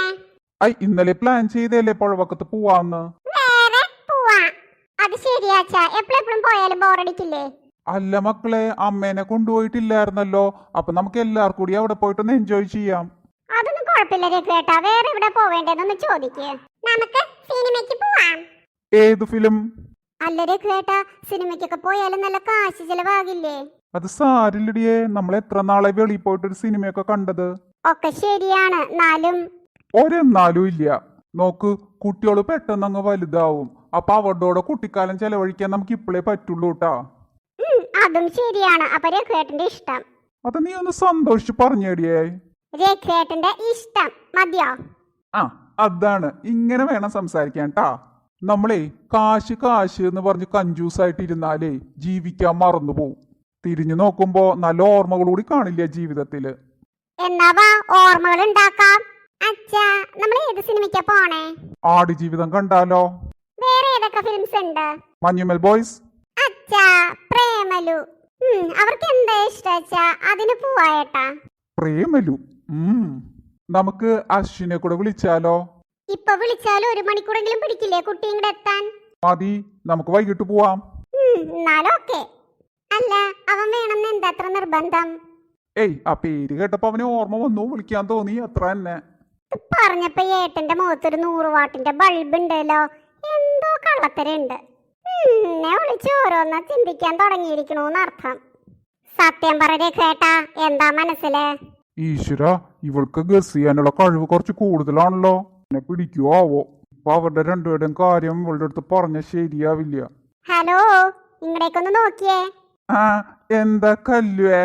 പോണേ? ഇന്നലെ പ്ലാൻ ചെയ്തല്ലേ പുഴവക്കത്ത് പോവാന്ന്. വേറെ പോവാ. അത് ശരിയാച്ചാ, എപ്പോഴും പോയാലും ബോറടിക്കില്ലേ? അല്ല മക്കളെ, അമ്മേനെ കൊണ്ടുപോയിട്ടില്ലായിരുന്നല്ലോ. അപ്പൊ നമുക്ക് എല്ലാവർക്കും കൂടി അവിടെ പോയിട്ടൊന്ന് എൻജോയ് ചെയ്യാം. അതൊന്നും കുഴപ്പമില്ല രഘുവേട്ടാ. വേറെ എവിടെ പോവേണ്ടതെന്ന് ചോദിക്ക്. നമുക്ക് സിനിമയ്ക്ക് പോവാം. ഏത് ഫിലിം? അല്ല രഘുവേട്ടാ, സിനിമയ്ക്കൊക്കെ പോയാലും നല്ല കാശ് ചെലവാകില്ലേ? അത് സാരില്ലടിയേ, നമ്മൾ എത്ര നാളെ വെളിയിൽ പോയിട്ടൊരു സിനിമയൊക്കെ കണ്ടത്. ഒക്കെ ശരിയാണ്, എന്നാലും ഒരെന്നാലും ഇല്ല. നോക്ക്, കുട്ടികള് പെട്ടെന്ന് അങ്ങ് വലുതാവും. അപ്പൊ അവരുടെ കുട്ടിക്കാലം ചെലവഴിക്കാൻ നമുക്ക് ഇപ്പോഴേ പറ്റുള്ളൂ കേട്ടാ. അതും ശരിയാണ്. അപ്പൊ രഘുവേട്ടന്റെ ഇഷ്ടം. അത് നീ ഒന്ന് സന്തോഷിച്ച് പറഞ്ഞേടിയേ. രഘുവേട്ടന്റെ ഇഷ്ടം മതിയോ? അതാണ്, ഇങ്ങനെ വേണം സംസാരിക്കാൻ ട്ടാ. നമ്മളെ കാശ് കാശ് എന്ന് പറഞ്ഞ് കഞ്ചൂസായിട്ട് ഇരുന്നാലേ ജീവിക്കാൻ മറന്നു പോവും. തിരിഞ്ഞു നോക്കുമ്പോ നല്ല ഓർമ്മകൾ കൂടി കാണില്ല ജീവിതത്തില്. എന്നാ ഓർമ്മകൾ ഉണ്ടാക്കാം. അച്ഛാ, നമ്മൾ ഏത് സിനിമയ്ക്കാ പോണേ? ആടുജീവിതം കണ്ടാലോ? വേറെ ഏതൊക്കെ ഫിലിംസ് ഉണ്ട്? മഞ്ഞുമൽ ബോയ്സ്. അച്ഛാ, പ്രേമലു. അവർക്ക് എന്താ ഇഷ്ടാ? അതിന് പോവായേട്ടാ. പ്രേമലു. നമുക്ക് അശ്വിനെ കൂടെ വിളിച്ചാലോ? ഇപ്പൊ വിളിച്ചാലും 1 മണിക്കൂറെങ്കിലും പിടിക്കില്ലേ കുട്ടി ഇങ്ങോട്ട് എത്താൻ? മതി, നമുക്ക് വൈകിട്ട് പോവാം. എന്നാലും ഓക്കെ. അല്ല, അവൻ വേണമെന്ന് എന്താ അത്ര നിർബന്ധം? ആ പേര് കേട്ടപ്പോ അവന് ഓർമ്മ വന്നു, വിളിക്കാൻ തോന്നി, അത്ര തന്നെ. പറഞ്ഞപ്പോ ഏട്ടന്റെ മുഖത്തൊരു 100 വാട്ടിന്റെ ബൾബ് ഉണ്ടല്ലോ. എന്തോ കള്ളത്തരുണ്ട്. എന്നെ വിളിച്ച് ഓരോന്ന് ചിന്തിക്കാൻ തുടങ്ങിയിരിക്കണോന്നർത്ഥം. സത്യം പറയേ കേട്ടാ, എന്താ മനസ്സില്? ഈശ്വര, ഇവൾക്ക് ഗസ് ചെയ്യാനുള്ള കഴിവ് കുറച്ച് കൂടുതലാണല്ലോ. എന്നെ പിടിക്കുവോ ആവോ? ഇപ്പൊ അവരുടെ രണ്ടുപേരുടെയും കാര്യം ഇവളുടെ അടുത്ത് പറഞ്ഞ ശരിയാവില്ല. ഹലോ, ഇങ്ങടേക്കൊന്ന് നോക്കിയേ. എന്താ കല്ലുവേ?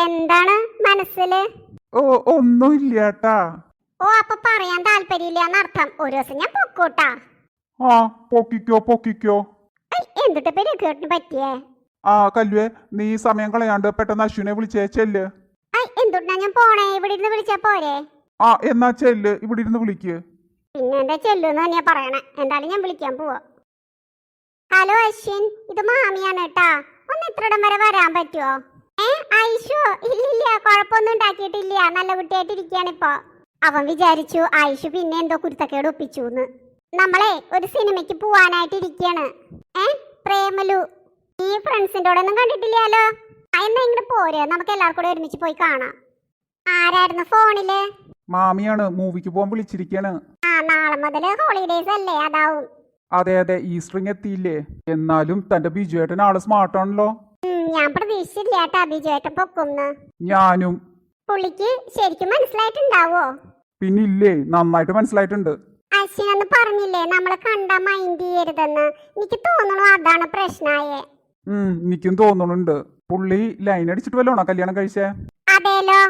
എന്താണ് മനസ്സില്? ഒന്നുമില്ലാട്ടാ. അപ്പൊ പറയാൻ താല്പര്യമില്ലാന്നർത്ഥം. ഒരു ദിവസം ഞാൻ പൊക്കൂട്ടാ. പൊക്കിക്കോ. എന്തിട്ട് രഘുവേട്ടന് പറ്റിയേ? കല്ലുവേ, നീ സമയം കളയാണ്ട് പെട്ടെന്ന് അശ്വിനെ വിളിച്ചേ, ചെല്ല്. എന്തുട്ടാ ഞാൻ പോണേ? ഇവിടെ ഇരുന്ന് വിളിച്ചാ പോരെ? എന്നാ ചെല്ല്, ഇവിടെ ഇരുന്ന് വിളിക്ക്. പിന്നെ എന്താ ചെല്ലുന്ന് തന്നെയാ പറയണേ. എന്തായാലും ഞാൻ വിളിക്കാൻ പോവാ. ഹലോ അശ്വിൻ, ഇത് മാമിയാണ് കേട്ടാ. ഒന്ന് ഇത്രയിടം വരെ വരാൻ പറ്റുമോ? ഐഷു? ഇല്ലില്ല, കുഴപ്പമൊന്നും ഉണ്ടാക്കിയിട്ടില്ല. നല്ല കുട്ടിയായിട്ടിരിക്കുകയാണിപ്പോ. അവൻ വിചാരിച്ചു ഐഷു പിന്നെ എന്തോ കുരുത്തക്കേട് ഒപ്പിച്ചൂന്ന്. നമ്മളെ ഒരു സിനിമയ്ക്ക് പോവാനായിട്ട് ഇരിക്കാണ്. പ്രേമലു. ഈ ഫ്രണ്ട്സിന്റെ കൂടെ ഒന്നും കണ്ടിട്ടില്ലല്ലോ. എന്നാ ഇങ്ങോട്ട് പോരെ, നമുക്ക് എല്ലാവർക്കും കൂടെ ഒരുമിച്ച് പോയി കാണാം. ആരായിരുന്നു ഫോണില്? മാമിയാണ്, മൂവിക്ക് പോകാൻ വിളിച്ചിരിക്കാണ്. നാളെ മുതൽ ഹോളിഡേസ് അല്ലേ, അതാവും. അതെ, ഈസ്റ്ററിങ് എത്തിയില്ലേ. എന്നാലും തന്റെ ബിജുവേട്ടൻ ആള് സ്മാർട്ടാണല്ലോ. ഞാൻ പ്രതീക്ഷിച്ചില്ലാട്ടാ ബിജുവേട്ടൻ പൊക്കുന്ന്. ഞാനും. പുള്ളിക്ക് ശരിക്കും മനസ്സിലായിട്ടുണ്ടാവോ? പിന്നില്ലേ, നന്നായിട്ട് മനസ്സിലായിട്ടുണ്ട്. അശ്വിനൊന്ന് പറഞ്ഞില്ലേ നമ്മളെ കണ്ടാ മൈൻഡ് ചെയ്യരുതെന്ന്. എനിക്ക് തോന്നുന്നു അതാണ് പ്രശ്നായേ. എനിക്കും തോന്നുന്നുണ്ട്. പുള്ളി ലൈൻ അടിച്ചിട്ട് വല്ലോണോ കല്യാണം കഴിച്ചേ? അതേലോ.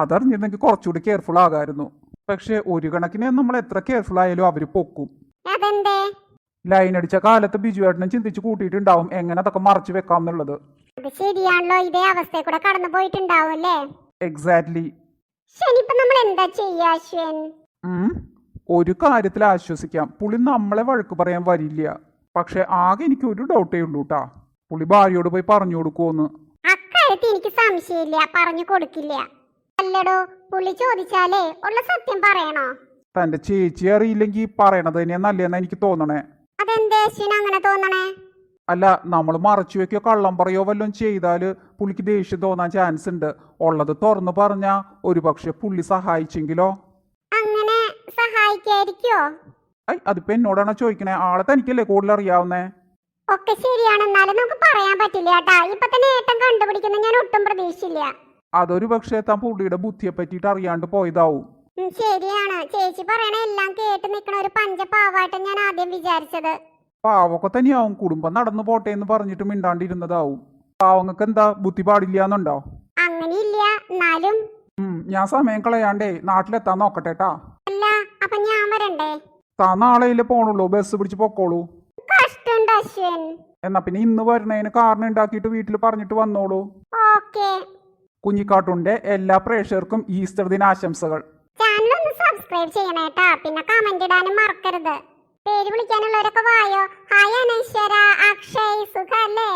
അതറിഞ്ഞിരുന്നെങ്കിൽ കുറച്ചുകൂടി കെയർഫുൾ ആകായിരുന്നു. പക്ഷെ ഒരു കണക്കിന് നമ്മൾ എത്ര കെയർഫുൾ ആയാലും അവര് പൊക്കും. അതെന്തേ? ലൈൻ അടിച്ച കാലത്ത് ബിജുവേട്ടനും ചിന്തിച്ചു കൂട്ടിയിട്ടുണ്ടാവും എങ്ങനെ അതൊക്കെ മറച്ചു വെക്കാം എന്നുള്ളത്. അത് ശരിയാണല്ലോ, ഇതേ അവസ്ഥയെ കൂടെ കടന്നു പോയിട്ടുണ്ടാവും അല്ലേ? എക്സാക്ട്ലി. ശനിപ്പോ നമ്മൾ എന്താ ചെയ്യാ അശ്വിൻ? ഒരു കാര്യത്തിൽ ആശ്വസിക്കാം, പുള്ളി നമ്മളെ വഴക്ക് പറയാൻ വരില്ല. പക്ഷെ ആകെ എനിക്ക് ഒരു ഡൗട്ടേ ഉള്ളൂ ട്ടാ, പുള്ളി ഭാര്യയോട് പോയി പറഞ്ഞു കൊടുക്കുവോന്ന്. അക്കാര്യത്തിൽ എനിക്ക് സംശയമില്ല, പറഞ്ഞു കൊടുക്കില്ല. അല്ലടോ, പുള്ളി ചോദിച്ചാലേ ഉള്ള സത്യം പറയണോ? തന്റെ ചേച്ചി അറിയില്ലെങ്കിൽ പറയണത് തന്നെയാ നല്ലതെന്നാ എനിക്ക് തോന്നണേ. അതെന്തേ അശ്വിൻ അങ്ങനെ തോന്നണേ? അല്ല, നമ്മൾ മറച്ചു വെക്കോ കള്ളം പറയോ വല്ലതും ചെയ്താല് പുള്ളിക്ക് ദേഷ്യം തോന്നാൻ ചാൻസ് ഉണ്ട്. ഉള്ളത് തുറന്നു പറഞ്ഞാ ഒരു പക്ഷെ പുള്ളി സഹായിച്ചെങ്കിലോ? അങ്ങനെ സഹായിക്കായിരിക്കോ? അതിപ്പോ എന്നോടാണോ ചോദിക്കണേ? ആളെ തനിക്കല്ലേ കൂടുതൽ അറിയാവുന്നേ. ഒക്കെ ശരിയാണ്, എന്നാലും നമുക്ക് പറയാൻ പറ്റില്ല കേട്ടാ. ഇപ്പൊ തന്നെ ഏട്ടൻ കണ്ടുപിടിക്കുന്ന ഞാൻ ഒട്ടും പ്രതീക്ഷിച്ചില്ല. അതൊരു പക്ഷേ താൻ പുള്ളിയുടെ ബുദ്ധിയെ പറ്റിയിട്ട് അറിയാണ്ട് പോയതാവും. ശരിയാണ്, ചേച്ചി പറയണ എല്ലാം കേട്ട് നിക്കണ ഒരു പഞ്ചപാവായിട്ട് ഞാൻ ആദ്യം വിചാരിച്ചത്. പാവൊക്കെ തന്നെയാവും, കുടുംബം നടന്നു പോട്ടെ എന്ന് പറഞ്ഞിട്ട് മിണ്ടാണ്ടിരുന്നതാവും. പാവങ്ങൾക്ക് എന്താ ബുദ്ധി പാടില്ലാന്നുണ്ടോ? അങ്ങനെയില്ല, എന്നാലും ഞാൻ സമയം കളയാണ്ടേ നാട്ടിലെത്താൻ നോക്കട്ടെട്ടാ. അല്ല, അപ്പൊ ഞാൻ വരണ്ടേ? താൻ നാളെയില്ലേ പോണുള്ളൂ, ബസ് പിടിച്ച് പൊക്കോളൂ. കഷ്ടമുണ്ട് അശ്വിൻ. എന്നാ പിന്നെ ഇന്ന് വരണേന് കാരണം ഉണ്ടാക്കിയിട്ട് വീട്ടിൽ പറഞ്ഞിട്ട് വന്നോളൂ. ഓക്കേ. കുഞ്ഞിക്കാട്ടൂന്റെ എല്ലാ പ്രേക്ഷകർക്കും ഈസ്റ്റർ ദിനാശംസകൾ. ചാനൽ ഒന്ന് സബ്സ്ക്രൈബ് ചെയ്യണേട്ടാ, പിന്നെ കമന്റ് ഇടാനും മറക്കരുത്. പേര് വിളിക്കാനുള്ളവരൊക്കെ വായോ. ഹായ് അനശ്വര, അക്ഷയ്, സുഖല്ലേ?